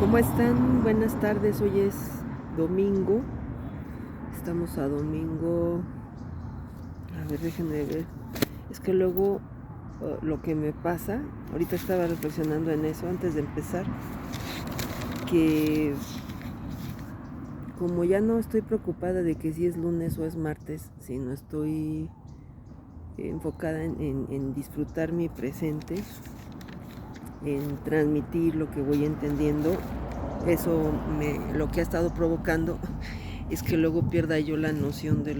¿Cómo están? Buenas tardes, hoy es domingo. Estamos a domingo. A ver, déjenme ver. Es que luego lo que me pasa, ahorita estaba reflexionando en eso antes de empezar, que como ya no estoy preocupada de que si es lunes o es martes, sino estoy enfocada en disfrutar mi presente, en transmitir lo que voy entendiendo. Eso lo que ha estado provocando es que luego pierda yo la noción de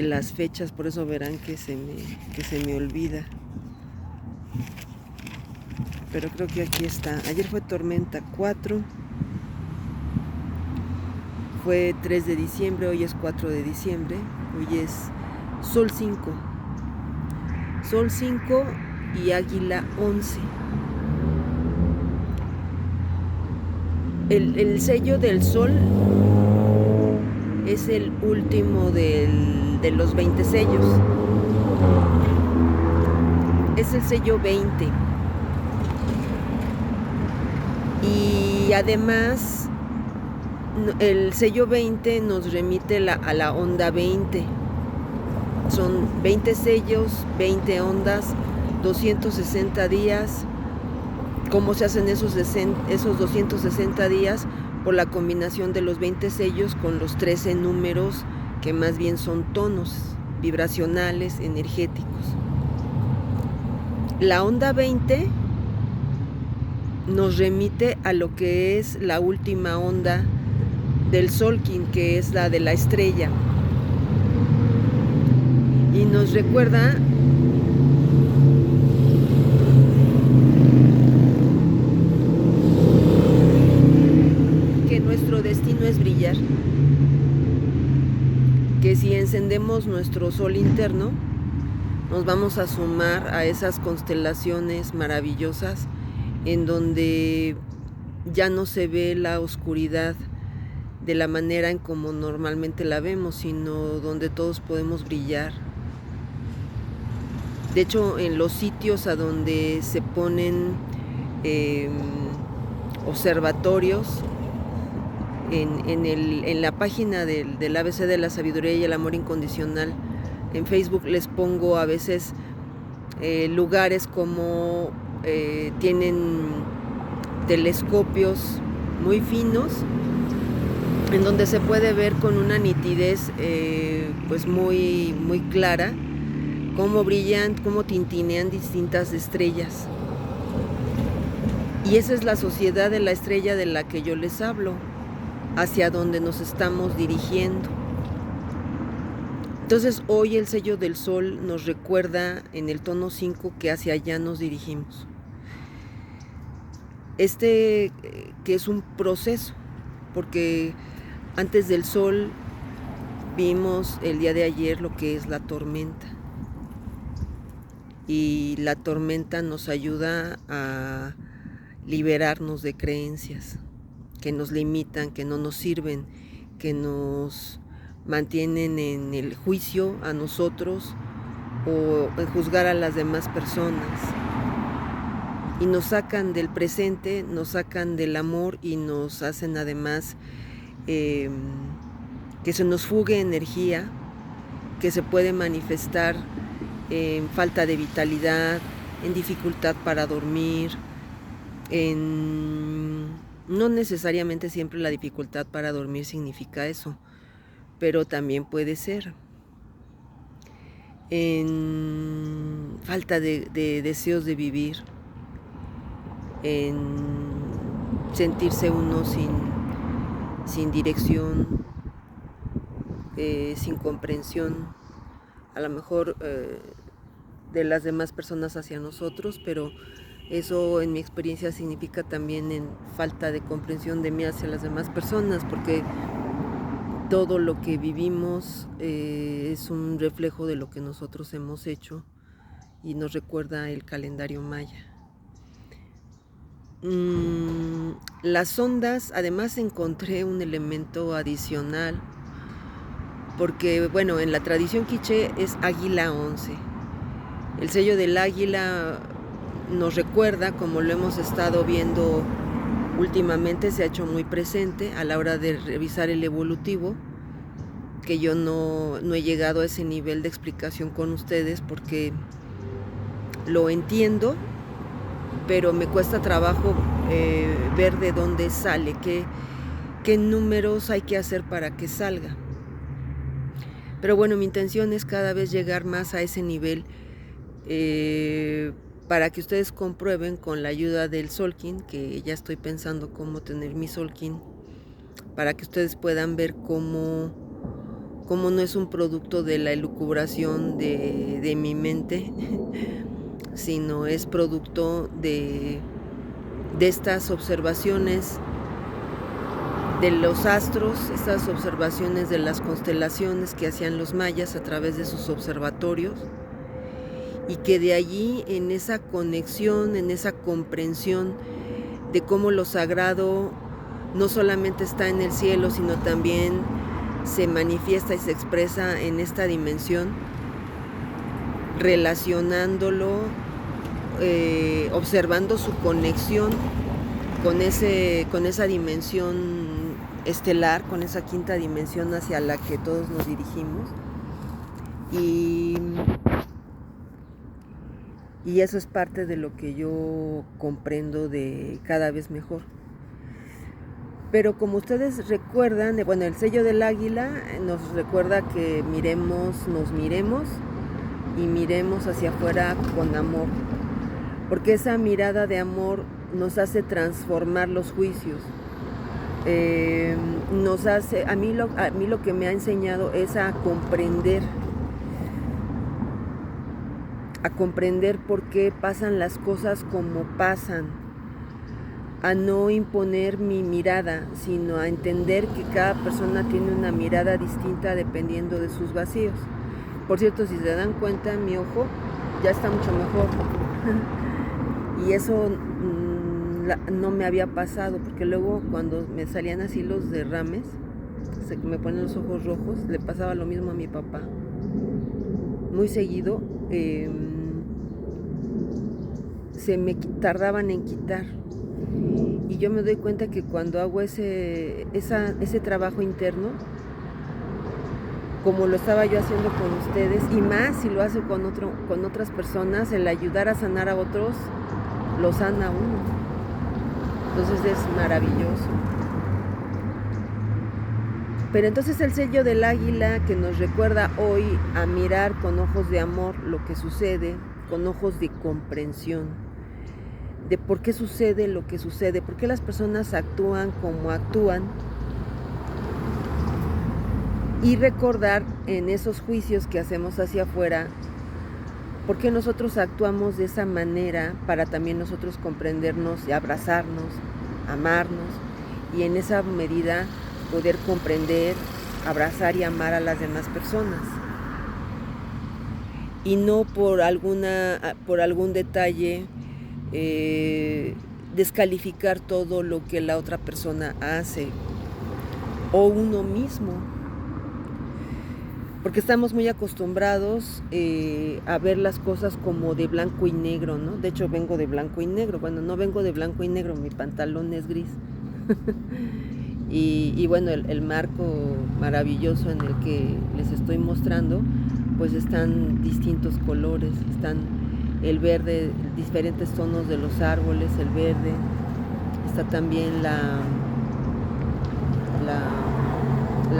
las fechas, por eso verán que se me olvida. Pero creo que aquí está. Ayer fue tormenta 4, fue 3 de diciembre, hoy es 4 de diciembre, hoy es Sol 5. Sol 5 y Águila 11. El sello del Sol es el último de los 20 sellos. Es el sello 20. Y además, el sello 20 nos remite a la onda 20. Son 20 sellos, 20 ondas, 260 días. ¿Cómo se hacen esos 260 días? Por la combinación de los 20 sellos con los 13 números, que más bien son tonos vibracionales, energéticos. La onda 20 nos remite a lo que es la última onda del Solkin, que es la de la estrella. Y nos recuerda que nuestro destino es brillar, que si encendemos nuestro sol interno, nos vamos a sumar a esas constelaciones maravillosas en donde ya no se ve la oscuridad de la manera en como normalmente la vemos, sino donde todos podemos brillar. De hecho, en los sitios a donde se ponen observatorios, en la página del ABC de la Sabiduría y el Amor Incondicional, en Facebook les pongo a veces lugares como tienen telescopios muy finos, en donde se puede ver con una nitidez pues muy, muy clara cómo brillan, cómo tintinean distintas estrellas. Y esa es la sociedad de la estrella de la que yo les hablo, hacia donde nos estamos dirigiendo. Entonces hoy el sello del Sol nos recuerda en el tono 5 que hacia allá nos dirigimos. Que es un proceso, porque antes del Sol vimos el día de ayer lo que es la tormenta. Y la tormenta nos ayuda a liberarnos de creencias que nos limitan, que no nos sirven, que nos mantienen en el juicio a nosotros o en juzgar a las demás personas. Y nos sacan del presente, nos sacan del amor y nos hacen además que se nos fugue energía, que se puede manifestar en falta de vitalidad, en dificultad para dormir, no necesariamente siempre la dificultad para dormir significa eso, pero también puede ser en falta de deseos de vivir, en sentirse uno sin dirección, sin comprensión, a lo mejor de las demás personas hacia nosotros, pero eso en mi experiencia significa también en falta de comprensión de mí hacia las demás personas, porque todo lo que vivimos es un reflejo de lo que nosotros hemos hecho y nos recuerda el calendario maya. Las ondas, además encontré un elemento adicional, porque bueno, en la tradición quiché es Águila 11. El sello del águila nos recuerda, como lo hemos estado viendo últimamente, se ha hecho muy presente a la hora de revisar el evolutivo, que yo no he llegado a ese nivel de explicación con ustedes porque lo entiendo, pero me cuesta trabajo ver de dónde sale, qué números hay que hacer para que salga. Pero bueno, mi intención es cada vez llegar más a ese nivel para que ustedes comprueben con la ayuda del Solkin, que ya estoy pensando cómo tener mi Solkin, para que ustedes puedan ver cómo no es un producto de la elucubración de mi mente, sino es producto de estas observaciones de los astros, estas observaciones de las constelaciones que hacían los mayas a través de sus observatorios, y que de allí, en esa conexión, en esa comprensión de cómo lo sagrado no solamente está en el cielo, sino también se manifiesta y se expresa en esta dimensión, relacionándolo, observando su conexión con esa dimensión estelar, con esa quinta dimensión hacia la que todos nos dirigimos. Y eso es parte de lo que yo comprendo de cada vez mejor. Pero como ustedes recuerdan, bueno, el sello del águila nos recuerda que nos miremos y miremos hacia afuera con amor, porque esa mirada de amor nos hace transformar los juicios. Nos hace, a mí lo que me ha enseñado es a comprender por qué pasan las cosas como pasan, a no imponer mi mirada, sino a entender que cada persona tiene una mirada distinta dependiendo de sus vacíos. Por cierto, si se dan cuenta, mi ojo ya está mucho mejor. Y eso no me había pasado, porque luego cuando me salían así los derrames, me ponen los ojos rojos, le pasaba lo mismo a mi papá. Muy seguido se me tardaban en quitar. Y yo me doy cuenta que cuando hago ese trabajo interno, como lo estaba yo haciendo con ustedes, y más si lo hace con otras personas, el ayudar a sanar a otros, lo sana a uno. Entonces es maravilloso. Pero entonces el sello del águila, que nos recuerda hoy a mirar con ojos de amor lo que sucede, con ojos de comprensión, de por qué sucede lo que sucede, por qué las personas actúan como actúan, y recordar en esos juicios que hacemos hacia afuera, por qué nosotros actuamos de esa manera, para también nosotros comprendernos y abrazarnos, amarnos, y en esa medida poder comprender, abrazar y amar a las demás personas. Y no por algún detalle descalificar todo lo que la otra persona hace o uno mismo, porque estamos muy acostumbrados a ver las cosas como de blanco y negro, ¿no? De hecho vengo de blanco y negro, bueno, no vengo de blanco y negro, mi pantalón es gris. y bueno, el marco maravilloso en el que les estoy mostrando, pues están distintos colores, están el verde, diferentes tonos de los árboles, el verde, está también la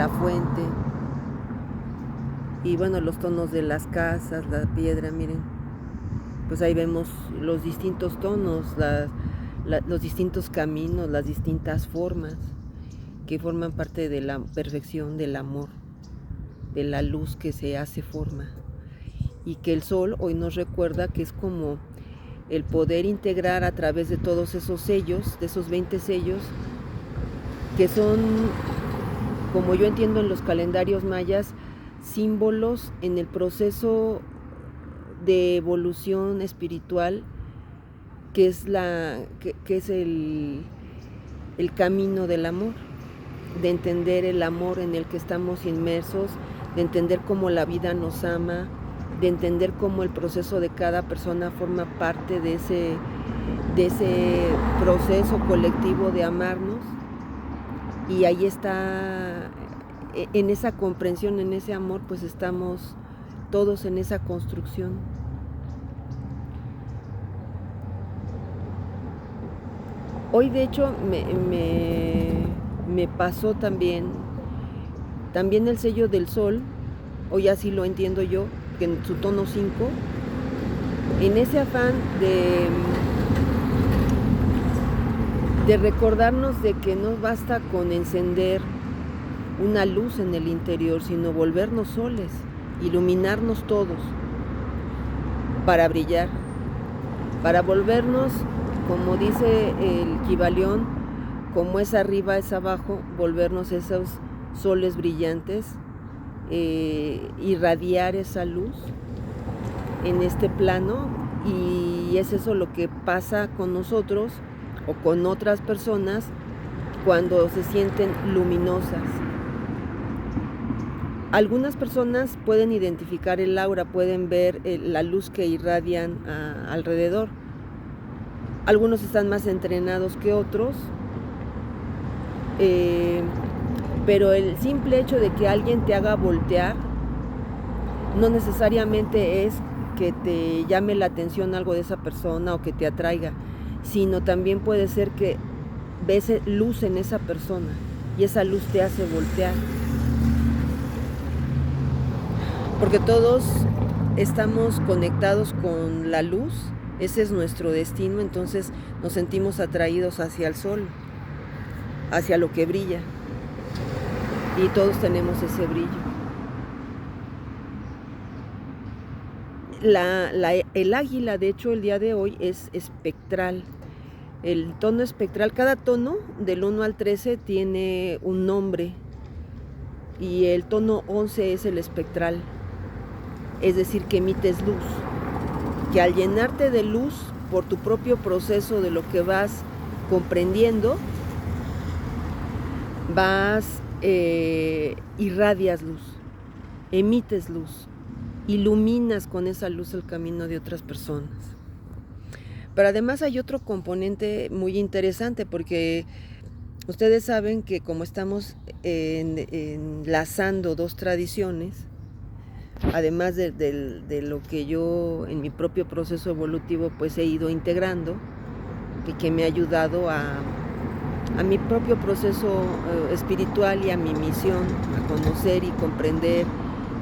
fuente, y bueno, los tonos de las casas, la piedra, miren, pues ahí vemos los distintos tonos, los distintos caminos, las distintas formas que forman parte de la perfección del amor, de la luz que se hace forma. Y que el sol hoy nos recuerda que es como el poder integrar a través de todos esos sellos, de esos 20 sellos, que son, como yo entiendo en los calendarios mayas, símbolos en el proceso de evolución espiritual, que es el camino del amor, de entender el amor en el que estamos inmersos, de entender cómo la vida nos ama, de entender cómo el proceso de cada persona forma parte de ese proceso colectivo de amarnos, y ahí está, en esa comprensión, en ese amor, pues estamos todos en esa construcción. Hoy de hecho me pasó también el sello del sol, hoy así lo entiendo yo, que en su tono 5, en ese afán de recordarnos de que no basta con encender una luz en el interior, sino volvernos soles, iluminarnos todos para brillar, para volvernos, como dice el Kybalión, como es arriba es abajo, volvernos esos soles brillantes, irradiar esa luz en este plano, y es eso lo que pasa con nosotros o con otras personas cuando se sienten luminosas. Algunas personas pueden identificar el aura, pueden ver la luz que irradian alrededor. Algunos están más entrenados que otros, pero el simple hecho de que alguien te haga voltear no necesariamente es que te llame la atención algo de esa persona o que te atraiga, sino también puede ser que ves luz en esa persona y esa luz te hace voltear. Porque todos estamos conectados con la luz, ese es nuestro destino, entonces nos sentimos atraídos hacia el sol, hacia lo que brilla, y todos tenemos ese brillo. El águila, de hecho, el día de hoy es espectral. El tono espectral, cada tono del 1 al 13 tiene un nombre, y el tono 11 es el espectral, es decir, que emites luz, que al llenarte de luz por tu propio proceso de lo que vas comprendiendo, irradias luz, emites luz, iluminas con esa luz el camino de otras personas. Pero además hay otro componente muy interesante, porque ustedes saben que como estamos enlazando dos tradiciones, además de lo que yo en mi propio proceso evolutivo pues he ido integrando, y que me ha ayudado a mi propio proceso espiritual y a mi misión, a conocer y comprender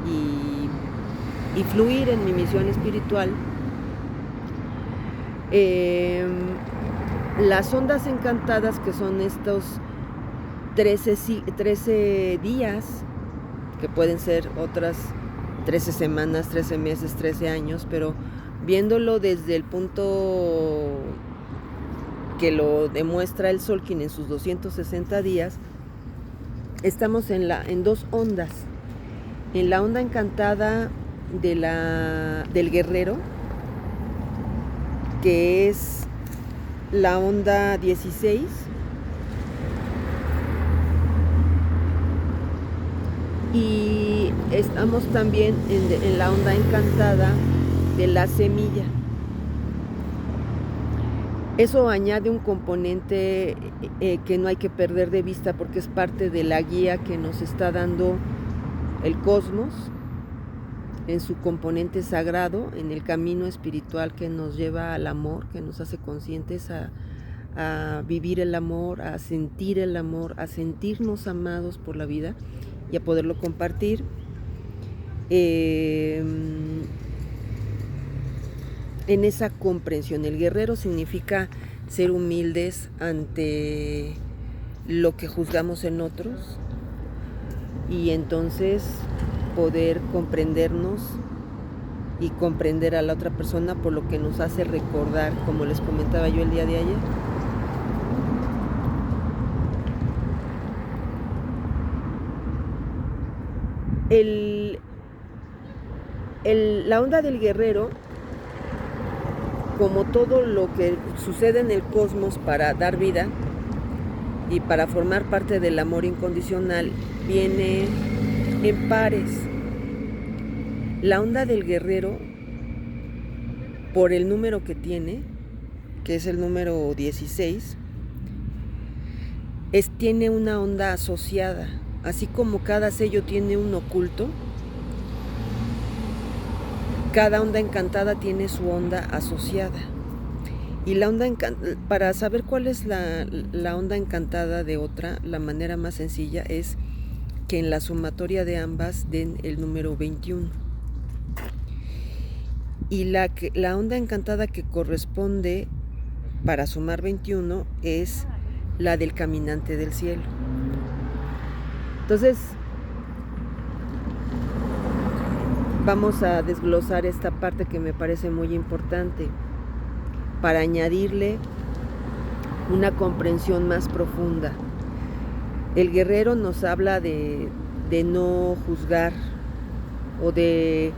y fluir en mi misión espiritual. Las ondas encantadas, que son estos 13 días, que pueden ser otras 13 semanas, 13 meses, 13 años, pero viéndolo desde el punto que lo demuestra el Tzolk'in en sus 260 días, estamos en dos ondas. En la onda encantada del guerrero, que es la onda 16, y estamos también en la onda encantada de la semilla. Eso añade un componente que no hay que perder de vista, porque es parte de la guía que nos está dando el cosmos en su componente sagrado, en el camino espiritual que nos lleva al amor, que nos hace conscientes a vivir el amor, a sentir el amor, a sentirnos amados por la vida y a poderlo compartir. En esa comprensión, el guerrero significa ser humildes ante lo que juzgamos en otros, y entonces poder comprendernos y comprender a la otra persona por lo que nos hace recordar, como les comentaba yo el día de ayer. La onda del guerrero, como todo lo que sucede en el cosmos para dar vida y para formar parte del amor incondicional, viene en pares. La onda del guerrero, por el número que tiene, que es el número 16, tiene una onda asociada. Así como cada sello tiene un oculto, cada onda encantada tiene su onda asociada. Y la onda para saber cuál es la onda encantada de otra, la manera más sencilla es que en la sumatoria de ambas den el número 21. Y la onda encantada que corresponde para sumar 21 es la del caminante del cielo. Entonces, vamos a desglosar esta parte que me parece muy importante para añadirle una comprensión más profunda. El guerrero nos habla de no juzgar o de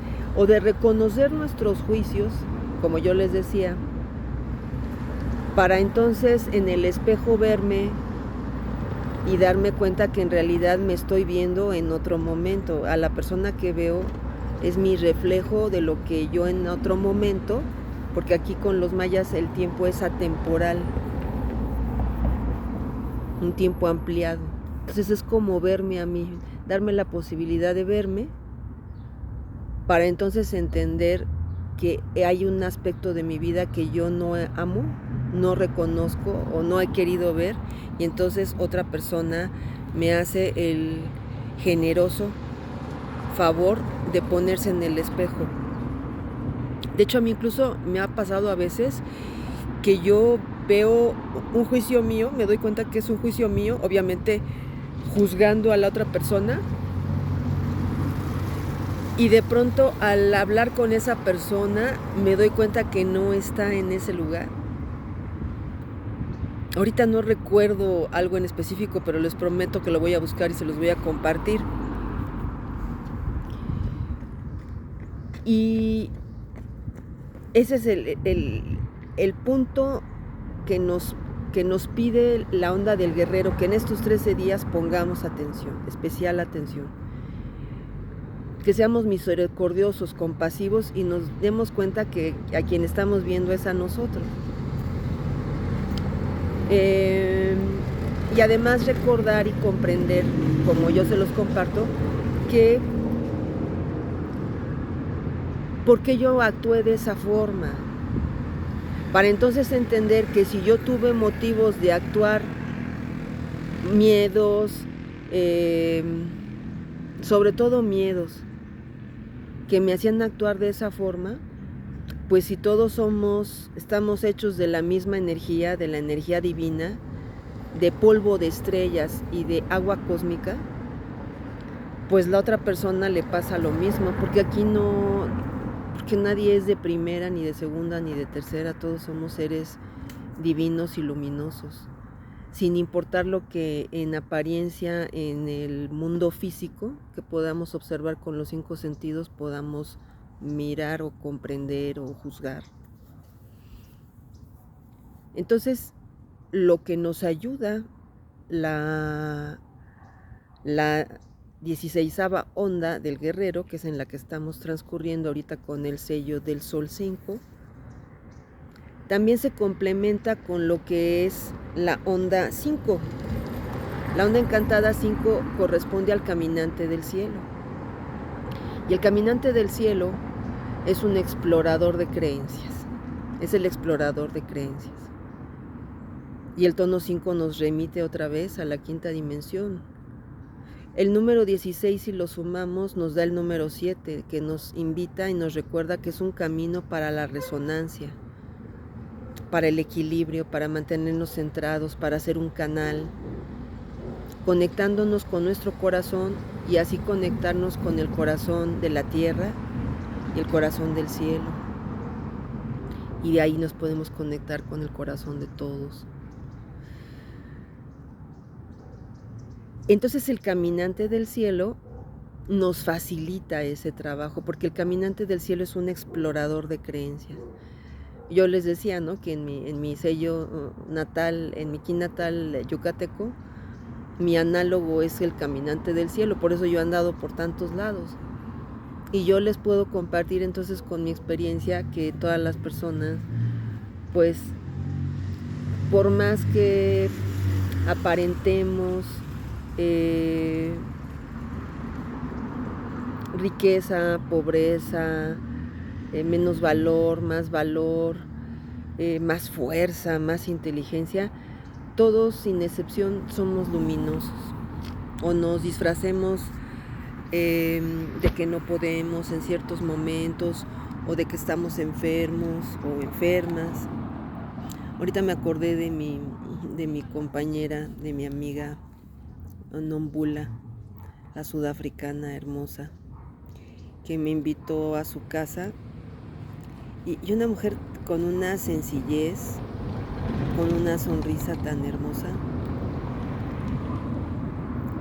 reconocer nuestros juicios, como yo les decía, para entonces en el espejo verme y darme cuenta que en realidad me estoy viendo en otro momento. A la persona que veo es mi reflejo de lo que yo en otro momento, porque aquí con los mayas el tiempo es atemporal, un tiempo ampliado. Entonces es como verme a mí, darme la posibilidad de verme, para entonces entender que hay un aspecto de mi vida que yo no amo, no reconozco o no he querido ver, y entonces otra persona me hace el generoso favor de ponerse en el espejo. De hecho, a mí incluso me ha pasado a veces que yo veo un juicio mío, me doy cuenta que es un juicio mío, obviamente juzgando a la otra persona, y de pronto al hablar con esa persona me doy cuenta que no está en ese lugar. Ahorita no recuerdo algo en específico, pero les prometo que lo voy a buscar y se los voy a compartir. Y ese es el punto que nos pide la onda del guerrero, que en estos 13 días pongamos atención, especial atención. Que seamos misericordiosos, compasivos y nos demos cuenta que a quien estamos viendo es a nosotros. Y además recordar y comprender, como yo se los comparto, que ¿por qué yo actué de esa forma? Para entonces entender que si yo tuve motivos de actuar, miedos, sobre todo miedos, que me hacían actuar de esa forma, pues si todos estamos hechos de la misma energía, de la energía divina, de polvo de estrellas y de agua cósmica, pues la otra persona le pasa lo mismo, porque porque nadie es de primera, ni de segunda, ni de tercera, todos somos seres divinos y luminosos, sin importar lo que en apariencia en el mundo físico que podamos observar con los 5 sentidos podamos mirar o comprender o juzgar. Entonces, lo que nos ayuda la 16ª onda del guerrero, que es en la que estamos transcurriendo ahorita con el sello del Sol 5, también se complementa con lo que es la onda 5. La onda encantada 5 corresponde al caminante del cielo. Y el caminante del cielo es un explorador de creencias. Es el explorador de creencias. Y el tono 5 nos remite otra vez a la 5ª dimensión. El número 16, si lo sumamos, nos da el número 7, que nos invita y nos recuerda que es un camino para la resonancia, para el equilibrio, para mantenernos centrados, para hacer un canal, conectándonos con nuestro corazón y así conectarnos con el corazón de la tierra y el corazón del cielo. Y de ahí nos podemos conectar con el corazón de todos. Entonces el caminante del cielo nos facilita ese trabajo, porque el caminante del cielo es un explorador de creencias. Yo les decía, ¿no?, que en mi sello natal, en mi ki natal yucateco, mi análogo es el caminante del cielo, por eso yo he andado por tantos lados. Y yo les puedo compartir entonces con mi experiencia que todas las personas, pues, por más que aparentemos riqueza, pobreza, menos valor, más fuerza, más inteligencia, todos sin excepción somos luminosos. O nos disfracemos de que no podemos en ciertos momentos, o de que estamos enfermos o enfermas. Ahorita me acordé de mi compañera, de mi amiga Nombula, la sudafricana hermosa, que me invitó a su casa, y una mujer con una sencillez, con una sonrisa tan hermosa,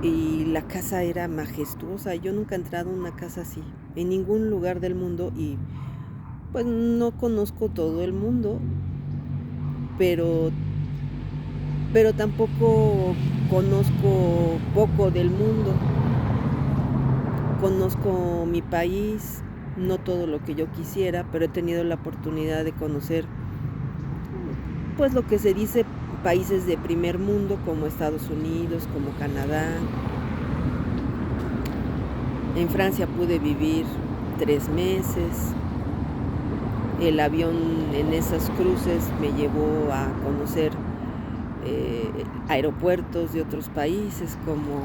y la casa era majestuosa. Yo nunca he entrado a una casa así, en ningún lugar del mundo, y pues no conozco todo el mundo, pero tampoco conozco poco del mundo. Conozco mi país, no todo lo que yo quisiera, pero he tenido la oportunidad de conocer, pues, lo que se dice países de primer mundo, como Estados Unidos, como Canadá. En Francia pude vivir 3 meses. El avión en esas cruces me llevó a conocer aeropuertos de otros países, como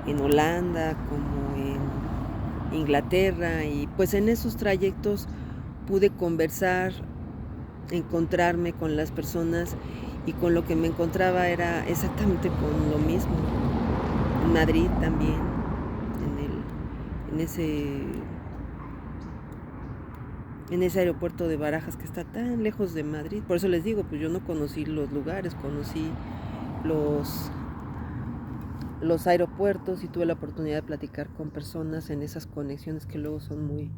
en Holanda, como en Inglaterra, y pues en esos trayectos pude conversar, encontrarme con las personas, y con lo que me encontraba era exactamente con lo mismo. En Madrid también, en ese aeropuerto de Barajas, que está tan lejos de Madrid. Por eso les digo, pues yo no conocí los lugares, conocí los aeropuertos, y tuve la oportunidad de platicar con personas en esas conexiones que luego son muy,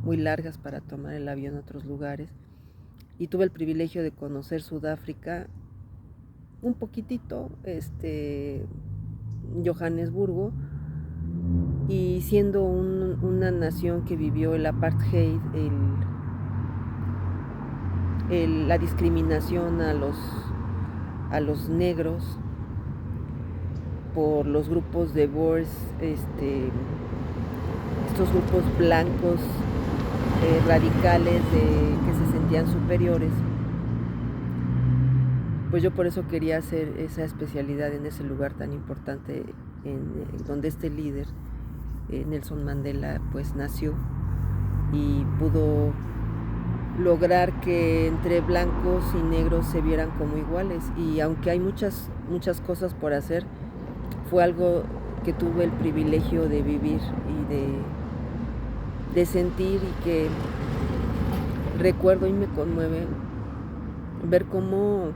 muy largas para tomar el avión a otros lugares. Y tuve el privilegio de conocer Sudáfrica un poquitito, Johannesburgo, y siendo una nación que vivió el apartheid, la discriminación a los negros por los grupos de Boers, estos grupos blancos radicales que se sentían superiores. Pues yo por eso quería hacer esa especialidad en ese lugar tan importante, donde este líder, Nelson Mandela, pues nació y pudo lograr que entre blancos y negros se vieran como iguales. Y aunque hay muchas cosas por hacer, fue algo que tuve el privilegio de vivir y de sentir, y que recuerdo y me conmueve ver cómo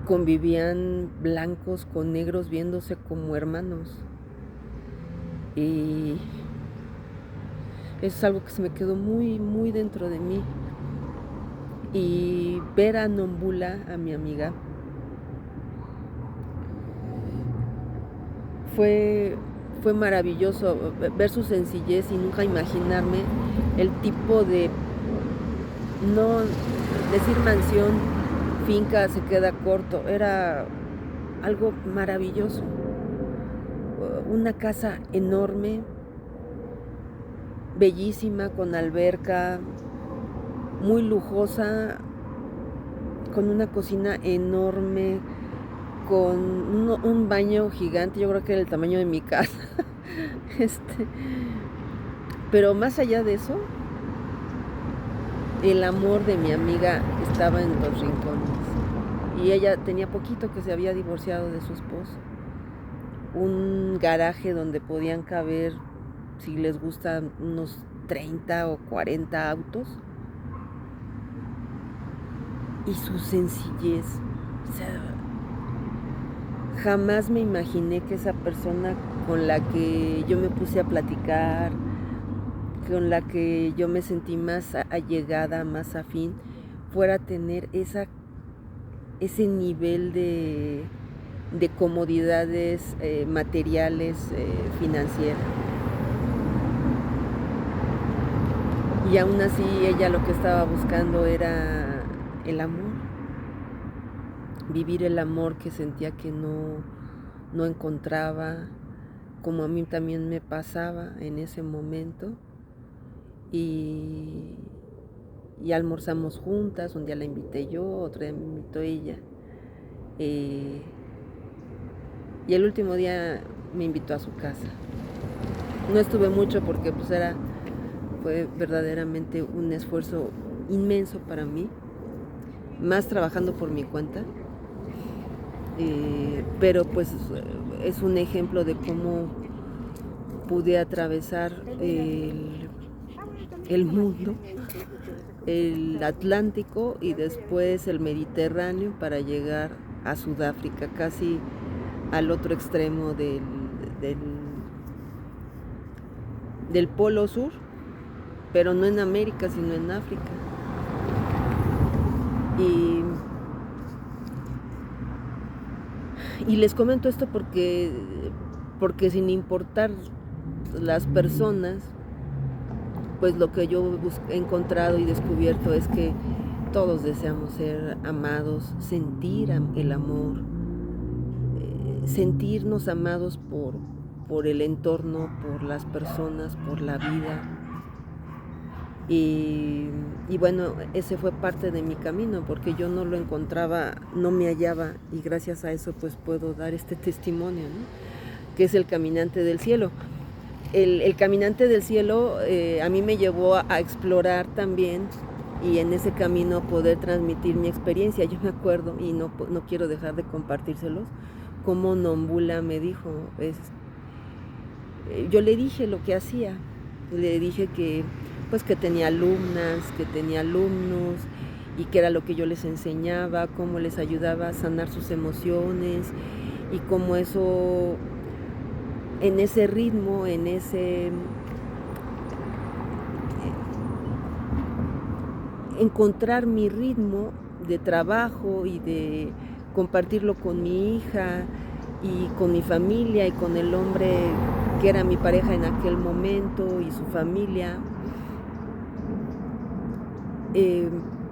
convivían blancos con negros viéndose como hermanos. Y es algo que se me quedó muy, muy dentro de mí. Y ver a Nombula, a mi amiga, fue maravilloso ver su sencillez, y nunca imaginarme el tipo de, no decir mansión, finca se queda corto, era algo maravilloso. Una casa enorme, bellísima, con alberca, muy lujosa, con una cocina enorme, con un baño gigante. Yo creo que era el tamaño de mi casa. Pero más allá de eso, el amor de mi amiga estaba en los rincones. Y ella tenía poquito que se había divorciado de su esposo. Un garaje donde podían caber, si les gustan, unos 30 o 40 autos. Y su sencillez. O sea, jamás me imaginé que esa persona con la que yo me puse a platicar, con la que yo me sentí más allegada, más afín, fuera a tener ese nivel de comodidades materiales, financieras. Y aún así ella lo que estaba buscando era el amor, vivir el amor que sentía que no encontraba, como a mí también me pasaba en ese momento. Y almorzamos juntas, un día la invité yo, otro día me invitó ella. Y el último día me invitó a su casa. No estuve mucho porque pues fue verdaderamente un esfuerzo inmenso para mí, más trabajando por mi cuenta. Pero pues es un ejemplo de cómo pude atravesar el mundo, el Atlántico y después el Mediterráneo para llegar a Sudáfrica, casi al otro extremo del Polo Sur, pero no en América, sino en África. Y les comento esto porque sin importar las personas, pues lo que yo he encontrado y descubierto es que todos deseamos ser amados, sentir el amor, sentirnos amados por el entorno, por las personas, por la vida. Y bueno, ese fue parte de mi camino, porque yo no lo encontraba, no me hallaba, y gracias a eso pues puedo dar este testimonio, ¿no? Que es el caminante del cielo. El caminante del cielo a mí me llevó a explorar también, y en ese camino poder transmitir mi experiencia. Yo me acuerdo, y no quiero dejar de compartírselos, como Nombula me dijo, yo le dije lo que hacía, le dije que pues que tenía alumnas, que tenía alumnos, y que era lo que yo les enseñaba, cómo les ayudaba a sanar sus emociones, y cómo eso, en ese ritmo, encontrar mi ritmo de trabajo y de compartirlo con mi hija y con mi familia y con el hombre que era mi pareja en aquel momento y su familia,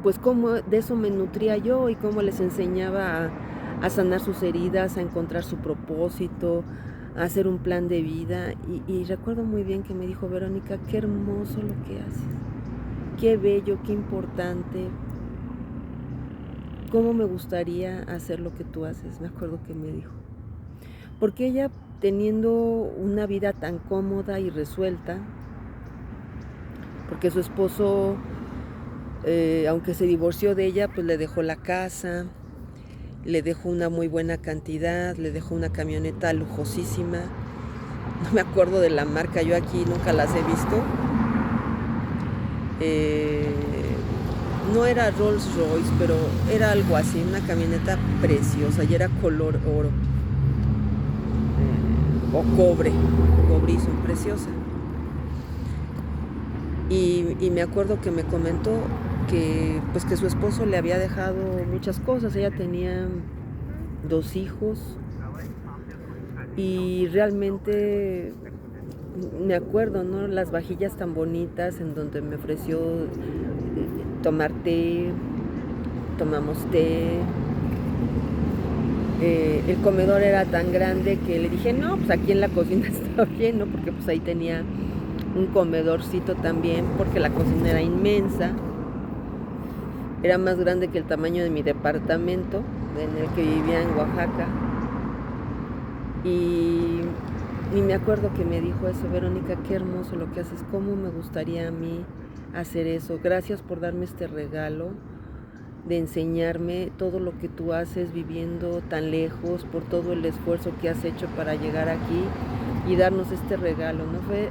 pues cómo de eso me nutría yo y cómo les enseñaba a sanar sus heridas, a encontrar su propósito, a hacer un plan de vida. Y recuerdo muy bien que me dijo: Verónica, qué hermoso lo que haces, qué bello, qué importante, cómo me gustaría hacer lo que tú haces. Me acuerdo que me dijo, porque ella, teniendo una vida tan cómoda y resuelta, porque su esposo, aunque se divorció de ella, pues le dejó la casa, le dejó una muy buena cantidad, le dejó una camioneta lujosísima, no me acuerdo de la marca, yo aquí nunca las he visto, no era Rolls Royce, pero era algo así, una camioneta preciosa, y era color oro, o cobrizo, preciosa. Y me acuerdo que me comentó que pues que su esposo le había dejado muchas cosas. Ella tenía 2 hijos y realmente me acuerdo, ¿no? Las vajillas tan bonitas en donde me ofreció tomar té, tomamos té. El comedor era tan grande que le dije, no, pues aquí en la cocina está bien, ¿no? Porque pues ahí tenía un comedorcito también, porque la cocina era inmensa, era más grande que el tamaño de mi departamento en el que vivía en Oaxaca. Y me acuerdo que me dijo eso: Verónica, qué hermoso lo que haces, cómo me gustaría a mí hacer eso, gracias por darme este regalo de enseñarme todo lo que tú haces viviendo tan lejos, por todo el esfuerzo que has hecho para llegar aquí y darnos este regalo, ¿no? Fue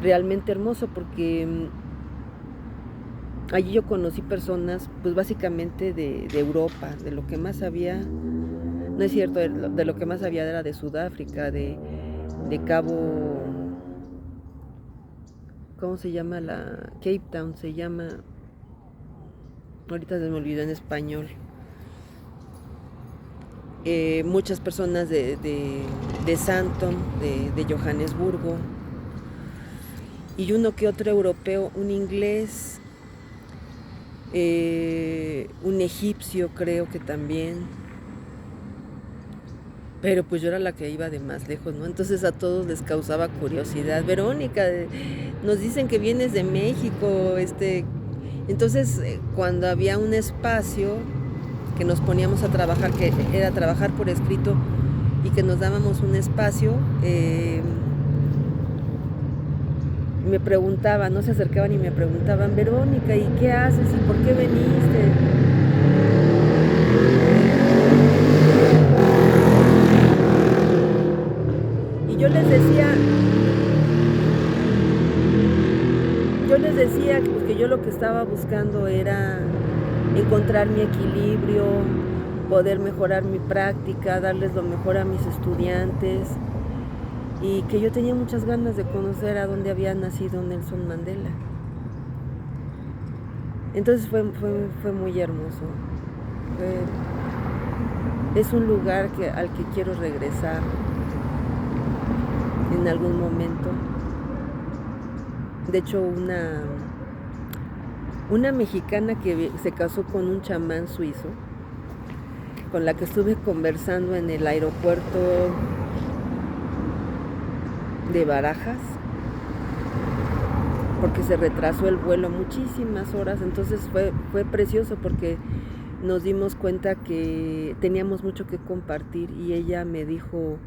realmente hermoso porque allí yo conocí personas, pues básicamente de Europa, de lo que más había, no es cierto, de lo que más había era de Sudáfrica, de Cabo, ¿cómo se llama? Cape Town se llama, ahorita se me olvidó en español. Muchas personas de Sandton, de Johannesburgo, y uno que otro europeo, un inglés, un egipcio creo que también, pero pues yo era la que iba de más lejos, ¿no? Entonces a todos les causaba curiosidad. Verónica, nos dicen que vienes de México, entonces cuando había un espacio que nos poníamos a trabajar, que era trabajar por escrito y que nos dábamos un espacio, me preguntaban, no se acercaban y me preguntaban, Verónica, ¿y qué haces? ¿Y por qué veniste? Y yo les decía que, pues, que yo lo que estaba buscando era encontrar mi equilibrio, poder mejorar mi práctica, darles lo mejor a mis estudiantes, y que yo tenía muchas ganas de conocer a dónde había nacido Nelson Mandela. Entonces fue muy hermoso. Es un lugar al que quiero regresar en algún momento. De hecho, una mexicana que se casó con un chamán suizo, con la que estuve conversando en el aeropuerto de Barajas, porque se retrasó el vuelo muchísimas horas. Entonces fue precioso porque nos dimos cuenta que teníamos mucho que compartir, y ella me dijo,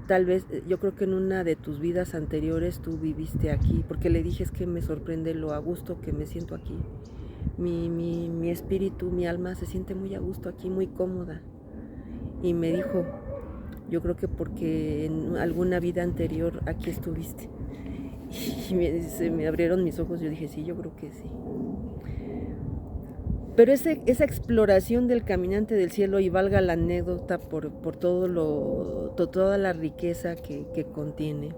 tal vez, yo creo que en una de tus vidas anteriores tú viviste aquí, porque le dije, es que me sorprende lo a gusto que me siento aquí. Mi espíritu, mi alma se siente muy a gusto aquí, muy cómoda. Y me dijo, yo creo que porque en alguna vida anterior aquí estuviste. Y se me abrieron mis ojos, yo dije, sí, yo creo que sí. Pero esa exploración del caminante del cielo, y valga la anécdota por toda la riqueza que contiene,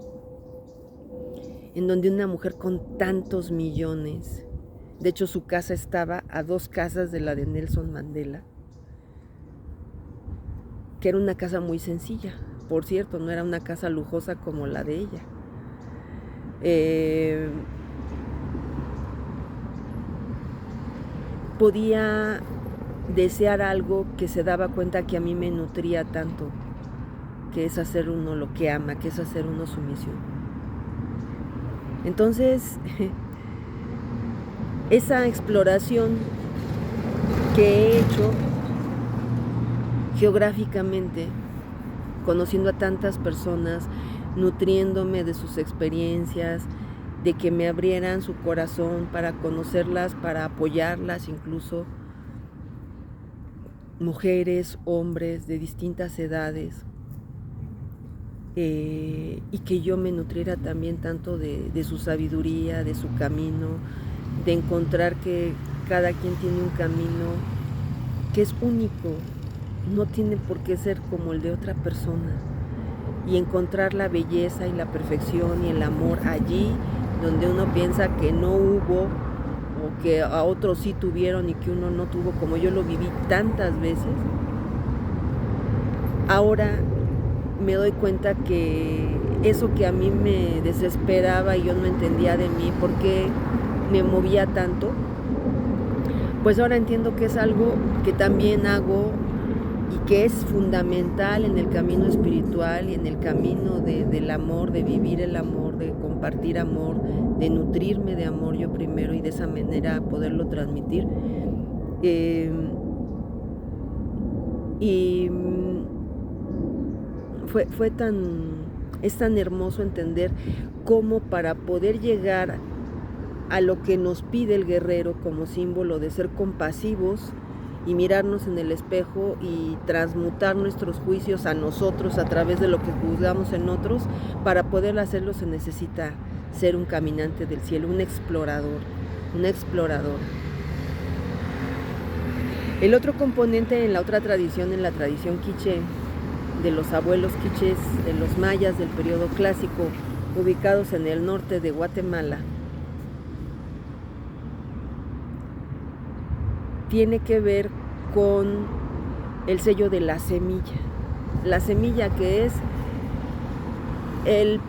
en donde una mujer con tantos millones, de hecho su casa estaba a 2 casas de la de Nelson Mandela, que era una casa muy sencilla, por cierto, no era una casa lujosa como la de ella. Podía desear algo que se daba cuenta que a mí me nutría tanto, que es hacer uno lo que ama, que es hacer uno su misión. Entonces, esa exploración que he hecho geográficamente, conociendo a tantas personas, nutriéndome de sus experiencias, de que me abrieran su corazón para conocerlas, para apoyarlas, incluso mujeres, hombres de distintas edades, y que yo me nutriera también tanto de su sabiduría, de su camino, de encontrar que cada quien tiene un camino que es único, no tiene por qué ser como el de otra persona, y encontrar la belleza y la perfección y el amor allí donde uno piensa que no hubo, o que a otros sí tuvieron y que uno no tuvo, como yo lo viví tantas veces. Ahora me doy cuenta que eso que a mí me desesperaba y yo no entendía de mí, por qué me movía tanto, pues ahora entiendo que es algo que también hago y que es fundamental en el camino espiritual y en el camino del amor, de vivir el amor, de compartir amor, de nutrirme de amor yo primero y de esa manera poderlo transmitir. Es tan hermoso entender cómo, para poder llegar a lo que nos pide el guerrero como símbolo de ser compasivos y mirarnos en el espejo y transmutar nuestros juicios a nosotros a través de lo que juzgamos en otros, para poder hacerlo se necesita ser un caminante del cielo, un explorador, un explorador. El otro componente en la otra tradición, en la tradición quiché, de los abuelos quichés, de los mayas del periodo clásico, ubicados en el norte de Guatemala, tiene que ver con el sello de la semilla. La semilla, que es el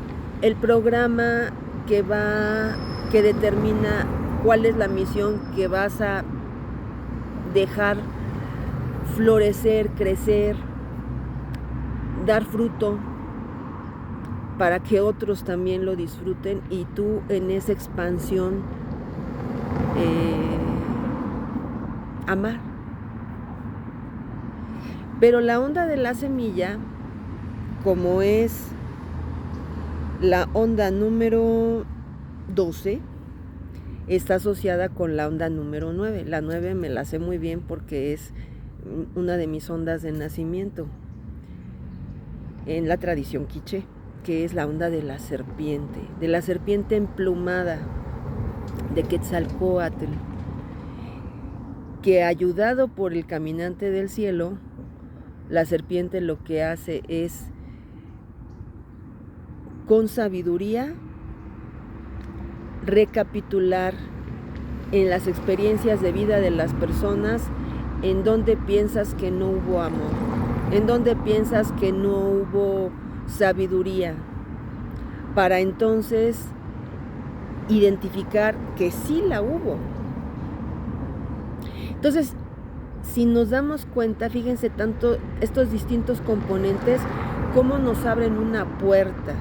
programa que determina cuál es la misión que vas a dejar florecer, crecer, dar fruto para que otros también lo disfruten y tú en esa expansión amar. Pero la onda de la semilla, como es la onda número 12, está asociada con la onda número 9. La 9 me la sé muy bien porque es una de mis ondas de nacimiento en la tradición quiché, que es la onda de la serpiente emplumada de Quetzalcóatl, que ayudado por el caminante del cielo, la serpiente lo que hace es, con sabiduría, recapitular en las experiencias de vida de las personas en donde piensas que no hubo amor, en donde piensas que no hubo sabiduría, para entonces identificar que sí la hubo. Entonces, si nos damos cuenta, fíjense tanto estos distintos componentes, cómo nos abren una puerta,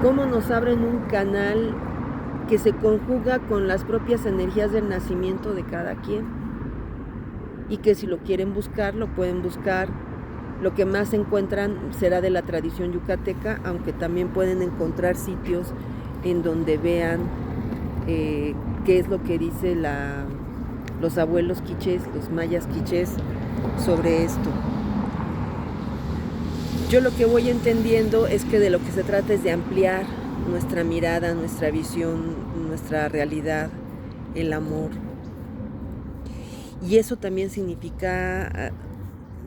cómo nos abren un canal que se conjuga con las propias energías del nacimiento de cada quien. Y que si lo quieren buscar, lo pueden buscar. Lo que más encuentran será de la tradición yucateca, aunque también pueden encontrar sitios en donde vean qué es lo que dice los abuelos quichés, los mayas quichés sobre esto. Yo lo que voy entendiendo es que de lo que se trata es de ampliar nuestra mirada, nuestra visión, nuestra realidad, el amor. Y eso también significa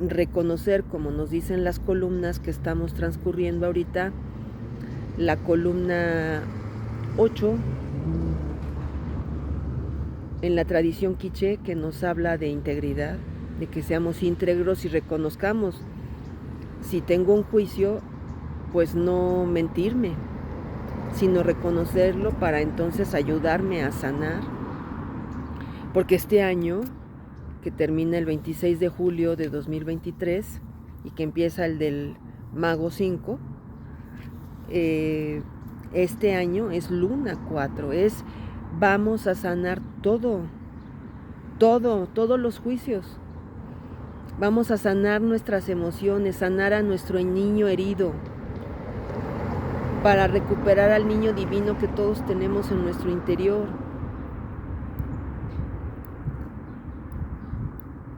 reconocer, como nos dicen las columnas que estamos transcurriendo ahorita, la columna 8 en la tradición quiché, que nos habla de integridad, de que seamos íntegros y reconozcamos, si tengo un juicio, pues no mentirme, sino reconocerlo para entonces ayudarme a sanar. Porque este año, que termina el 26 de julio de 2023 y que empieza el del Mago 5, este año es Luna 4, vamos a sanar todos los juicios. Vamos a sanar nuestras emociones, sanar a nuestro niño herido, para recuperar al niño divino que todos tenemos en nuestro interior,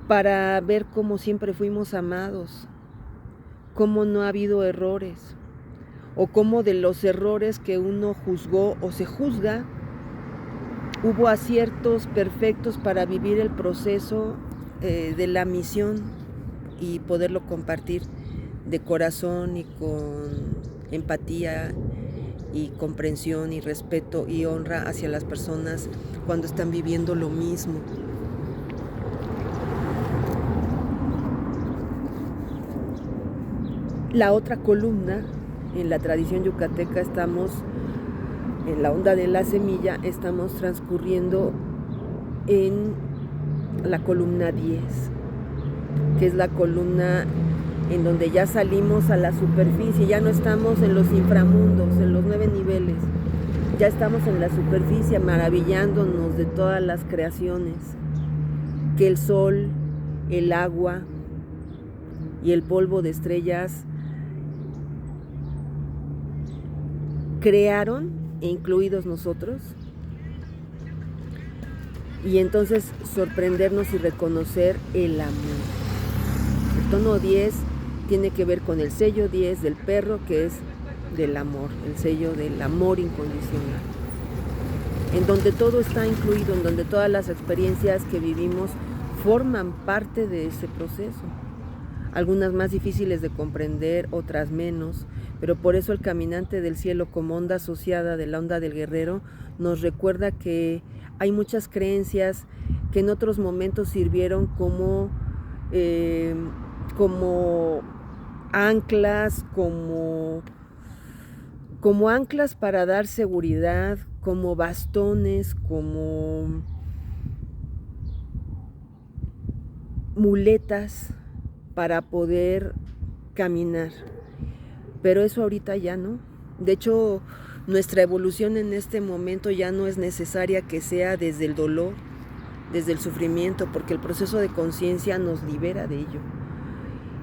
para ver cómo siempre fuimos amados, cómo no ha habido errores, o cómo de los errores que uno juzgó o se juzga, hubo aciertos perfectos para vivir el proceso de la misión y poderlo compartir de corazón y con empatía y comprensión y respeto y honra hacia las personas cuando están viviendo lo mismo. La otra columna, en la tradición yucateca, estamos en la onda de la semilla, estamos transcurriendo en la columna 10, que es la columna en donde ya salimos a la superficie, ya no estamos en los inframundos, en los 9 niveles, ya estamos en la superficie maravillándonos de todas las creaciones que el sol, el agua y el polvo de estrellas crearon, incluidos nosotros, y entonces sorprendernos y reconocer el amor. El tono 10 tiene que ver con el sello 10 del perro, que es del amor, el sello del amor incondicional, en donde todo está incluido, en donde todas las experiencias que vivimos forman parte de ese proceso. Algunas más difíciles de comprender, otras menos, pero por eso el caminante del cielo, como onda asociada de la onda del guerrero, nos recuerda que hay muchas creencias que en otros momentos sirvieron como anclas, como como anclas para dar seguridad, como bastones, como muletas para poder caminar. Pero eso ahorita ya no. De hecho, nuestra evolución en este momento ya no es necesaria que sea desde el dolor, desde el sufrimiento, porque el proceso de conciencia nos libera de ello.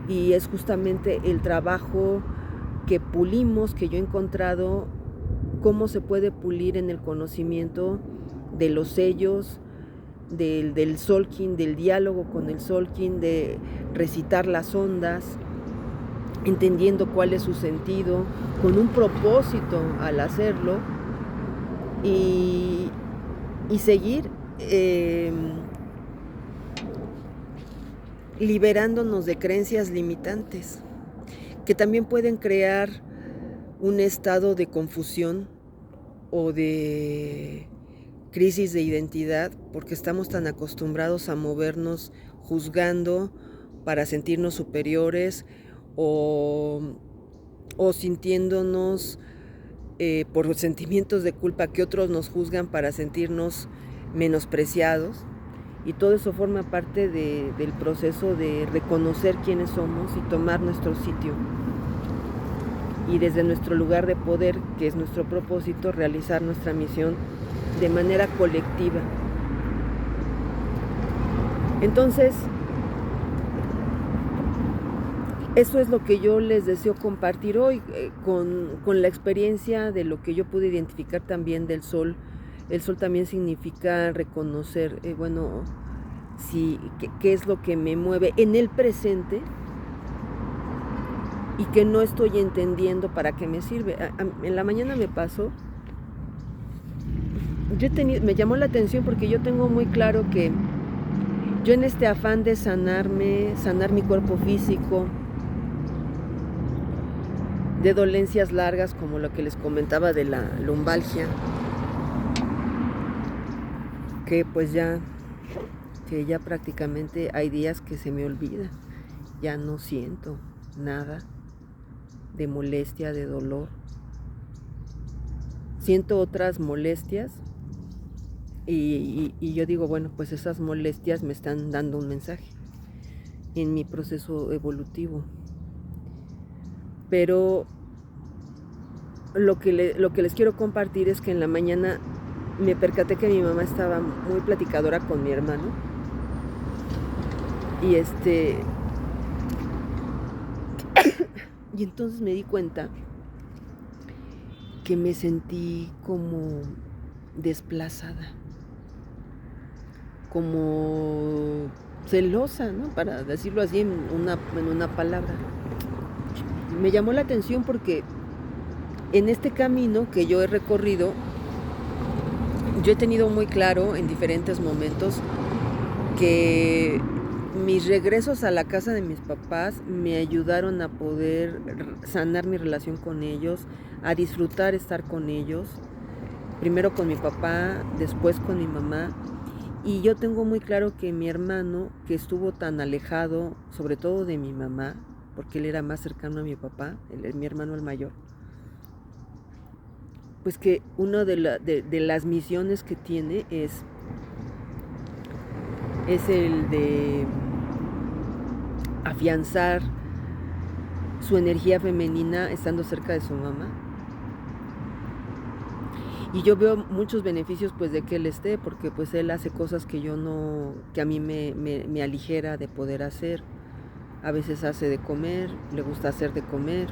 Y es justamente el trabajo que pulimos, que yo he encontrado, cómo se puede pulir en el conocimiento de los sellos, del Solkin, del diálogo con el Solkin, de recitar las ondas, entendiendo cuál es su sentido, con un propósito al hacerlo, y seguir liberándonos de creencias limitantes, que también pueden crear un estado de confusión o de crisis de identidad, porque estamos tan acostumbrados a movernos juzgando para sentirnos superiores o sintiéndonos por sentimientos de culpa que otros nos juzgan para sentirnos menospreciados. Y todo eso forma parte del proceso de reconocer quiénes somos y tomar nuestro sitio. Y desde nuestro lugar de poder, que es nuestro propósito, realizar nuestra misión de manera colectiva. Entonces, eso es lo que yo les deseo compartir hoy, con la experiencia de lo que yo pude identificar también del sol. El sol también significa reconocer, qué es lo que me mueve en el presente y que no estoy entendiendo para qué me sirve. En la mañana me pasó, me llamó la atención porque yo tengo muy claro que yo en este afán de sanar mi cuerpo físico, de dolencias largas como lo que les comentaba de la lumbalgia, que ya prácticamente hay días que se me olvida, ya no siento nada de molestia, de dolor. Siento otras molestias y yo digo, bueno, pues esas molestias me están dando un mensaje en mi proceso evolutivo. Pero lo que les quiero compartir es que en la mañana me percaté que mi mamá estaba muy platicadora con mi hermano. Y y entonces me di cuenta que me sentí como desplazada, como celosa, ¿no? Para decirlo así en una palabra. Me llamó la atención porque en este camino que yo he recorrido, yo he tenido muy claro en diferentes momentos que mis regresos a la casa de mis papás me ayudaron a poder sanar mi relación con ellos, a disfrutar estar con ellos, primero con mi papá, después con mi mamá. Y yo tengo muy claro que mi hermano, que estuvo tan alejado, sobre todo de mi mamá, porque él era más cercano a mi papá, mi hermano el mayor, pues que una de las misiones que tiene es el de afianzar su energía femenina estando cerca de su mamá. Y yo veo muchos beneficios pues de que él esté, porque pues él hace cosas que a mí me aligera de poder hacer. A veces hace de comer, le gusta hacer de comer.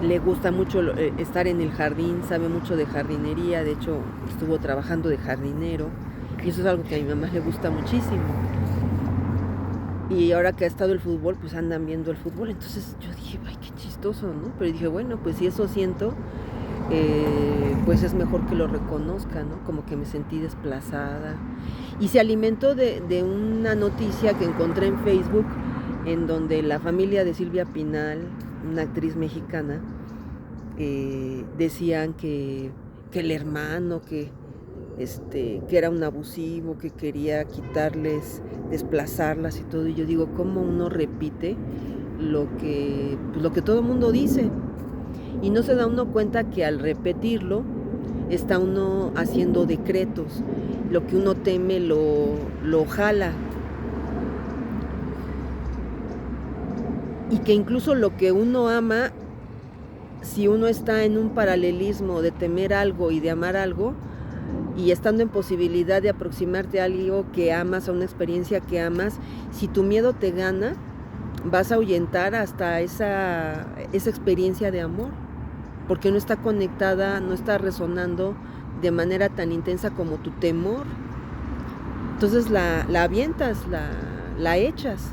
Le gusta mucho estar en el jardín, sabe mucho de jardinería, de hecho estuvo trabajando de jardinero y eso es algo que a mi mamá le gusta muchísimo. Y ahora que ha estado el fútbol, pues andan viendo el fútbol, entonces yo dije, ay, qué chistoso, ¿no? Pero dije, bueno, pues si eso siento, pues es mejor que lo reconozca, ¿no? Como que me sentí desplazada. Y se alimentó de una noticia que encontré en Facebook, en donde la familia de Silvia Pinal, una actriz mexicana, decían que el hermano, que era un abusivo, que quería quitarles, desplazarlas y todo. Y yo digo, ¿cómo uno repite lo que todo el mundo dice? Y no se da uno cuenta que al repetirlo está uno haciendo decretos. Lo que uno teme lo jala. Y que incluso lo que uno ama, si uno está en un paralelismo de temer algo y de amar algo, y estando en posibilidad de aproximarte a algo que amas, a una experiencia que amas, si tu miedo te gana, vas a ahuyentar hasta esa experiencia de amor, porque no está conectada, no está resonando de manera tan intensa como tu temor. Entonces la avientas, la echas,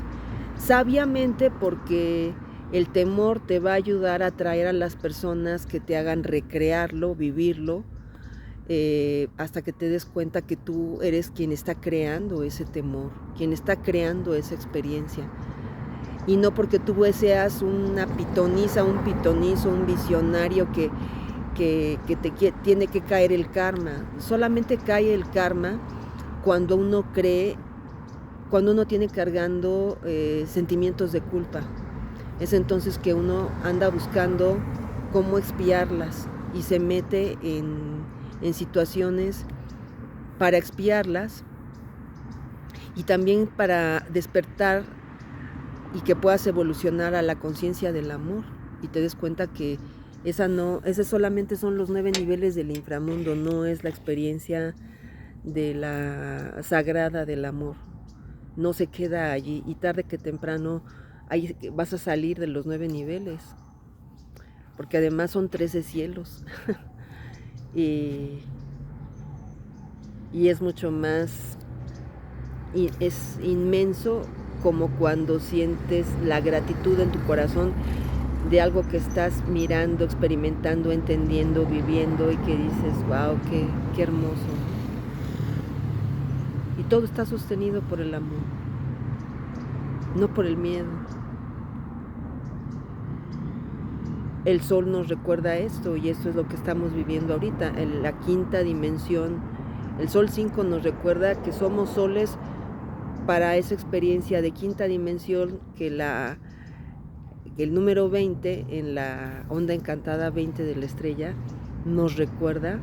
sabiamente, porque el temor te va a ayudar a atraer a las personas que te hagan recrearlo, vivirlo, hasta que te des cuenta que tú eres quien está creando ese temor, quien está creando esa experiencia. Y no porque tú seas una pitonisa, un pitonizo, un visionario que tiene que caer el karma. Solamente cae el karma cuando uno cree, cuando uno tiene cargando sentimientos de culpa. Es entonces que uno anda buscando cómo expiarlas y se mete en situaciones para expiarlas y también para despertar y que puedas evolucionar a la conciencia del amor y te des cuenta que ese solamente son los 9 niveles del inframundo, no es la experiencia de la sagrada del amor. No se queda allí, y tarde que temprano ahí vas a salir de los 9 niveles, porque además son 13 cielos. y es mucho más, y es inmenso, como cuando sientes la gratitud en tu corazón de algo que estás mirando, experimentando, entendiendo, viviendo, y que dices, wow, qué hermoso. Y todo está sostenido por el amor, no por el miedo. El sol nos recuerda esto, y esto es lo que estamos viviendo ahorita, en la quinta dimensión. El sol 5 nos recuerda que somos soles para esa experiencia de quinta dimensión, que el número 20 en la onda encantada 20 de la estrella nos recuerda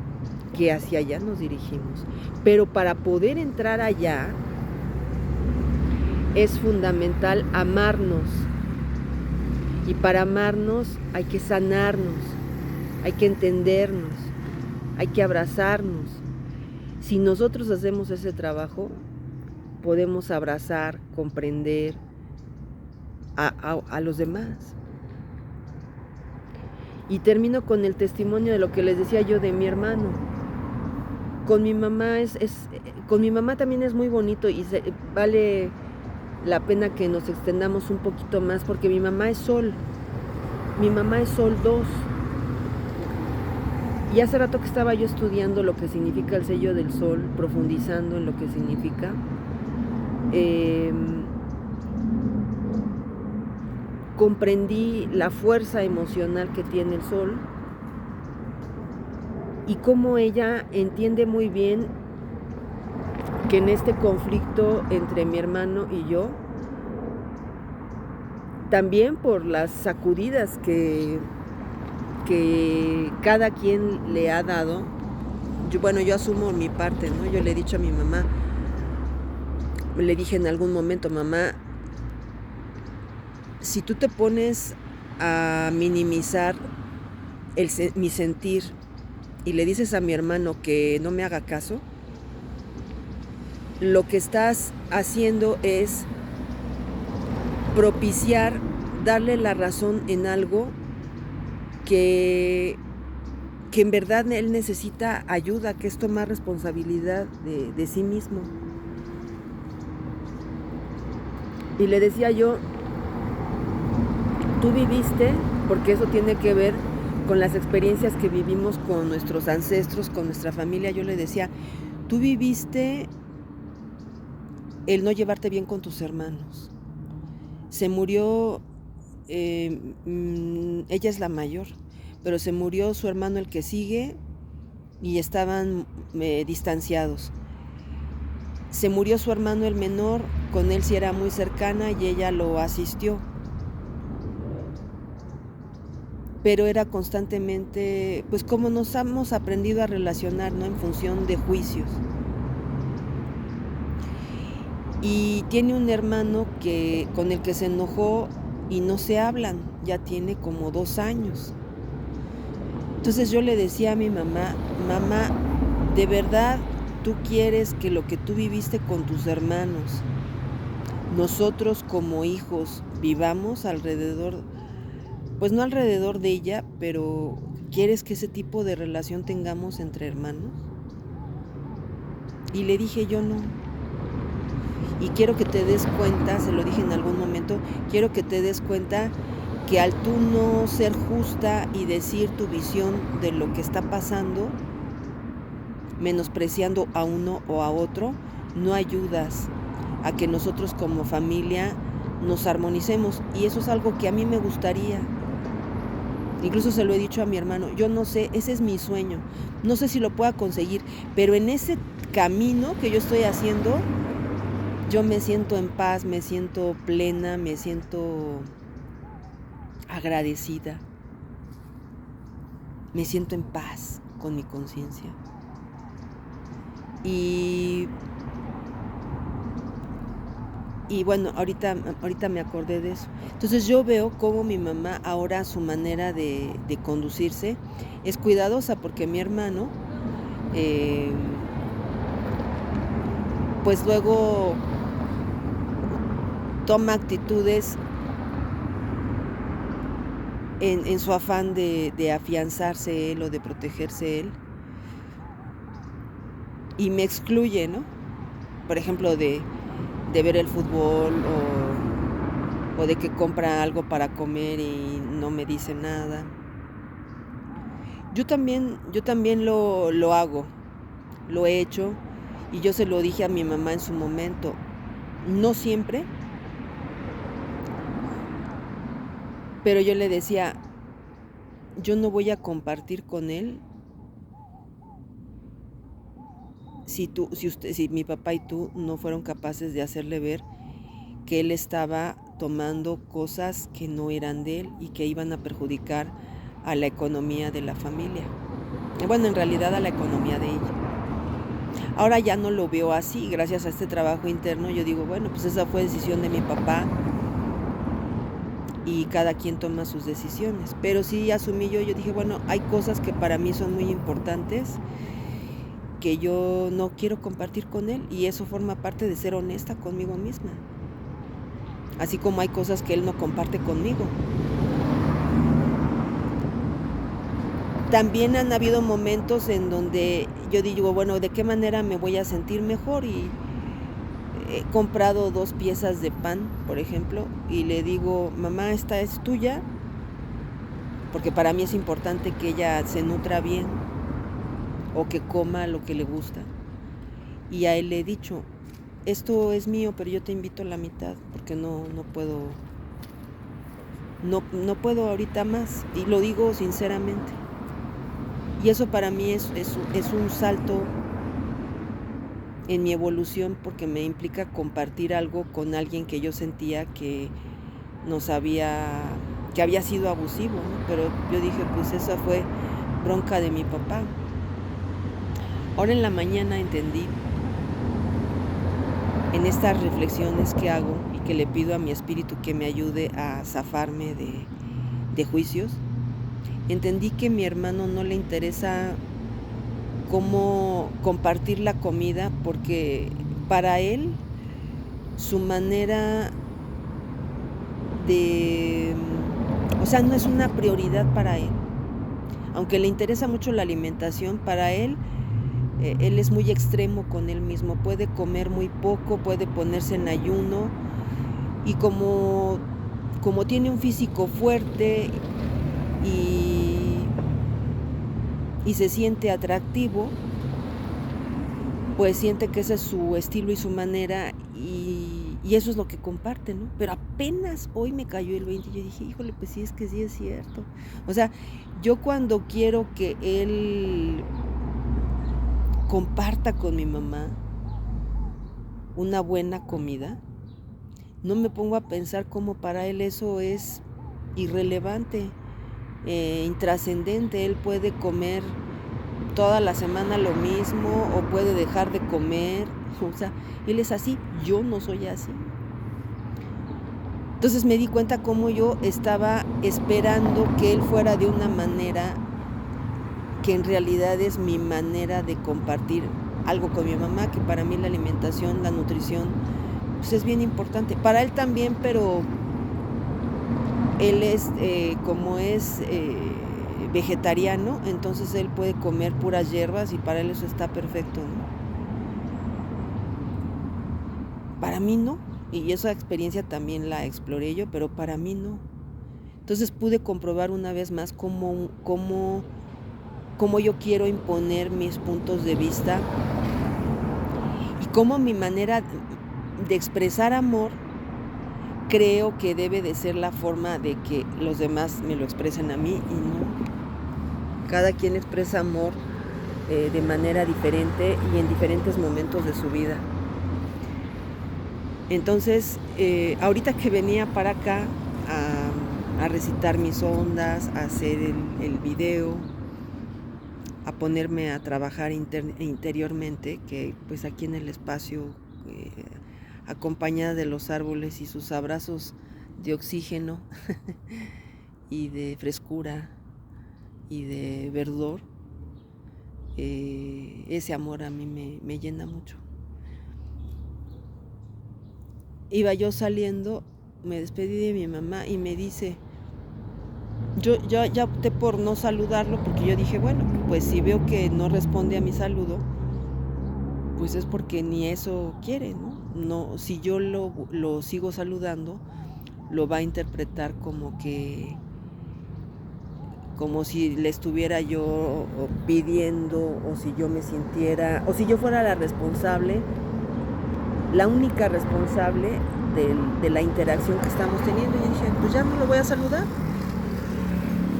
que hacia allá nos dirigimos. Pero para poder entrar allá es fundamental amarnos. Y para amarnos hay que sanarnos, hay que entendernos, hay que abrazarnos. Si nosotros hacemos ese trabajo, podemos abrazar, comprender a los demás. Y termino con el testimonio de lo que les decía yo de mi hermano. Con mi mamá con mi mamá también es muy bonito, y vale la pena que nos extendamos un poquito más, porque mi mamá es sol 2. Y hace rato que estaba yo estudiando lo que significa el sello del sol, profundizando en lo que significa, comprendí la fuerza emocional que tiene el sol y cómo ella entiende muy bien que en este conflicto entre mi hermano y yo, también por las sacudidas que cada quien le ha dado, yo asumo mi parte, ¿no? Yo le he dicho a mi mamá, le dije en algún momento, mamá, si tú te pones a minimizar mi sentir y le dices a mi hermano que no me haga caso, lo que estás haciendo es propiciar, darle la razón en algo que en verdad él necesita ayuda, que es tomar responsabilidad de sí mismo. Y le decía yo, tú viviste, porque eso tiene que ver con las experiencias que vivimos con nuestros ancestros, con nuestra familia. Yo le decía, tú viviste el no llevarte bien con tus hermanos. Se murió, ella es la mayor, pero se murió su hermano el que sigue y estaban distanciados. Se murió su hermano el menor, con él sí era muy cercana y ella lo asistió. pero era constantemente, pues como nos hemos aprendido a relacionar, ¿no? En función de juicios. Y tiene un hermano con el que se enojó y no se hablan, ya tiene como 2 años. Entonces yo le decía a mi mamá: mamá, ¿de verdad tú quieres que lo que tú viviste con tus hermanos, nosotros como hijos vivamos alrededor, pues no alrededor de ella, pero quieres que ese tipo de relación tengamos entre hermanos? Y le dije yo: no. Y quiero que te des cuenta, se lo dije en algún momento, quiero que te des cuenta que al tú no ser justa y decir tu visión de lo que está pasando, menospreciando a uno o a otro, no ayudas a que nosotros como familia nos armonicemos. Y eso es algo que a mí me gustaría. Incluso se lo he dicho a mi hermano, yo no sé, ese es mi sueño, no sé si lo pueda conseguir, pero en ese camino que yo estoy haciendo, yo me siento en paz, me siento plena, me siento agradecida, me siento en paz con mi conciencia. Y bueno, ahorita me acordé de eso. Entonces yo veo cómo mi mamá ahora su manera de conducirse es cuidadosa, porque mi hermano, pues luego toma actitudes en su afán de afianzarse él o de protegerse él, y me excluye, ¿no? Por ejemplo, de ver el fútbol, o de que compra algo para comer y no me dice nada. Yo también lo hago, lo he hecho, y yo se lo dije a mi mamá en su momento. No siempre, pero yo le decía: yo no voy a compartir con él si mi papá y tú no fueron capaces de hacerle ver que él estaba tomando cosas que no eran de él y que iban a perjudicar a la economía de la familia. Bueno, en realidad a la economía de ella. Ahora ya no lo veo así, gracias a este trabajo interno. Yo digo, bueno, pues esa fue decisión de mi papá y cada quien toma sus decisiones. Pero sí asumí yo dije, bueno, hay cosas que para mí son muy importantes que yo no quiero compartir con él, y eso forma parte de ser honesta conmigo misma. Así como hay cosas que él no comparte conmigo. También han habido momentos en donde yo digo, bueno, ¿de qué manera me voy a sentir mejor? Y he comprado 2 piezas de pan, por ejemplo, y le digo, mamá, esta es tuya, porque para mí es importante que ella se nutra bien o que coma lo que le gusta. Y a él le he dicho, esto es mío, pero yo te invito a la mitad, porque no puedo ahorita más, y lo digo sinceramente. Y eso para mí es un salto en mi evolución, porque me implica compartir algo con alguien que yo sentía que había sido abusivo, ¿no? Pero yo dije, pues esa fue bronca de mi papá. Ahora en la mañana entendí, en estas reflexiones que hago y que le pido a mi espíritu que me ayude a zafarme de juicios, entendí que a mi hermano no le interesa cómo compartir la comida, porque para él su manera no es una prioridad para él. Aunque le interesa mucho la alimentación, para él es muy extremo con él mismo. Puede comer muy poco, puede ponerse en ayuno, y como tiene un físico fuerte y se siente atractivo, pues siente que ese es su estilo y su manera, y eso es lo que comparte, ¿no? Pero apenas hoy me cayó el 20 y yo dije, híjole, pues sí, es que sí es cierto. O sea, yo cuando quiero que él comparta con mi mamá una buena comida, no me pongo a pensar cómo para él eso es irrelevante. intrascendente. Él puede comer toda la semana lo mismo o puede dejar de comer. O sea, él es así, yo no soy así. Entonces me di cuenta cómo yo estaba esperando que él fuera de una manera que en realidad es mi manera de compartir algo con mi mamá, que para mí la alimentación, la nutrición, pues es bien importante. Para él también, pero él es, como es vegetariano, entonces él puede comer puras hierbas y para él eso está perfecto, ¿no? Para mí no, y esa experiencia también la exploré yo, pero para mí no. Entonces pude comprobar una vez más cómo yo quiero imponer mis puntos de vista y cómo mi manera de expresar amor creo que debe de ser la forma de que los demás me lo expresen a mí y no. Cada quien expresa amor de manera diferente y en diferentes momentos de su vida. Entonces, ahorita que venía para acá a recitar mis ondas, a hacer el video, a ponerme a trabajar interiormente, que pues aquí en el espacio, acompañada de los árboles y sus abrazos de oxígeno y de frescura y de verdor, ese amor a mí me llena mucho. Iba yo saliendo, me despedí de mi mamá y me dice, yo ya opté por no saludarlo porque yo dije, bueno, pues si veo que no responde a mi saludo, pues es porque ni eso quiere, ¿no? No, si yo lo sigo saludando, lo va a interpretar como si le estuviera yo pidiendo, o si yo me sintiera, o si yo fuera la responsable, la única responsable de la interacción que estamos teniendo. Y dije, pues ya no lo voy a saludar.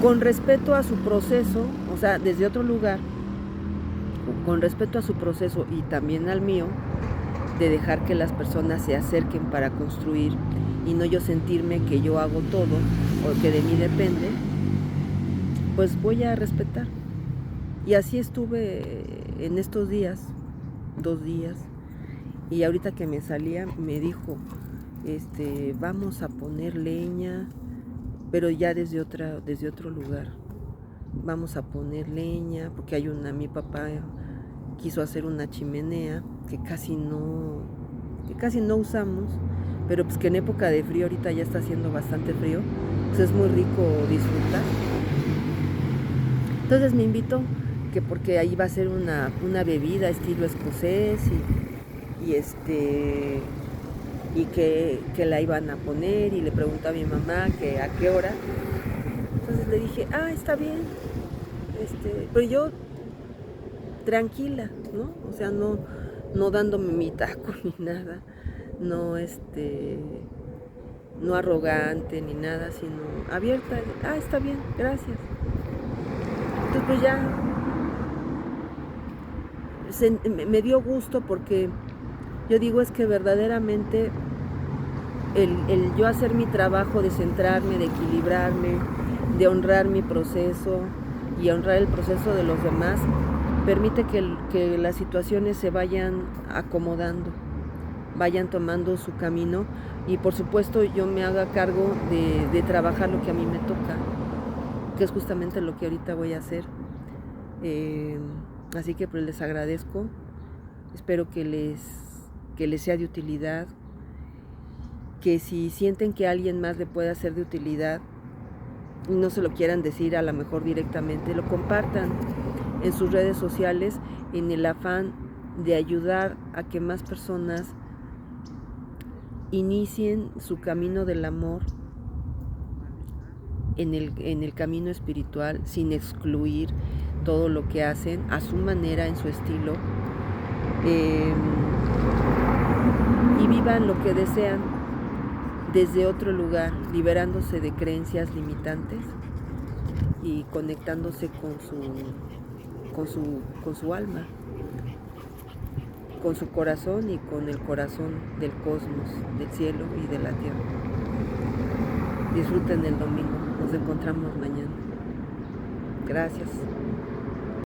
Con respeto a su proceso, o sea, desde otro lugar, con respeto a su proceso y también al mío, de dejar que las personas se acerquen para construir y no yo sentirme que yo hago todo o que de mí depende, pues voy a respetar. Y así estuve en estos días, 2 días, y ahorita que me salía me dijo, vamos a poner leña, pero ya desde otro lugar. Vamos a poner leña, porque mi papá quiso hacer una chimenea que casi no usamos, pero pues que en época de frío, ahorita ya está haciendo bastante frío, pues es muy rico disfrutar. Entonces me invitó, que porque ahí va a ser una bebida estilo escocés y que la iban a poner, y le preguntó a mi mamá que a qué hora. Entonces le dije, está bien, pero yo tranquila, ¿no? O sea, no dándome mi taco ni nada, no no arrogante ni nada, sino abierta. Está bien, gracias. Entonces pues ya me dio gusto, porque yo digo, es que verdaderamente el yo hacer mi trabajo de centrarme, de equilibrarme, de honrar mi proceso y honrar el proceso de los demás, permite que las situaciones se vayan acomodando, vayan tomando su camino, y por supuesto yo me haga cargo de trabajar lo que a mí me toca, que es justamente lo que ahorita voy a hacer. Así que pues les agradezco, espero que les sea de utilidad, que si sienten que a alguien más le puede ser de utilidad y no se lo quieran decir a lo mejor directamente, lo compartan en sus redes sociales, en el afán de ayudar a que más personas inicien su camino del amor en el camino espiritual, sin excluir todo lo que hacen a su manera, en su estilo, y vivan lo que desean desde otro lugar, liberándose de creencias limitantes y conectándose con su alma, con su corazón y con el corazón del cosmos, del cielo y de la tierra. Disfruten el domingo, nos encontramos mañana. Gracias.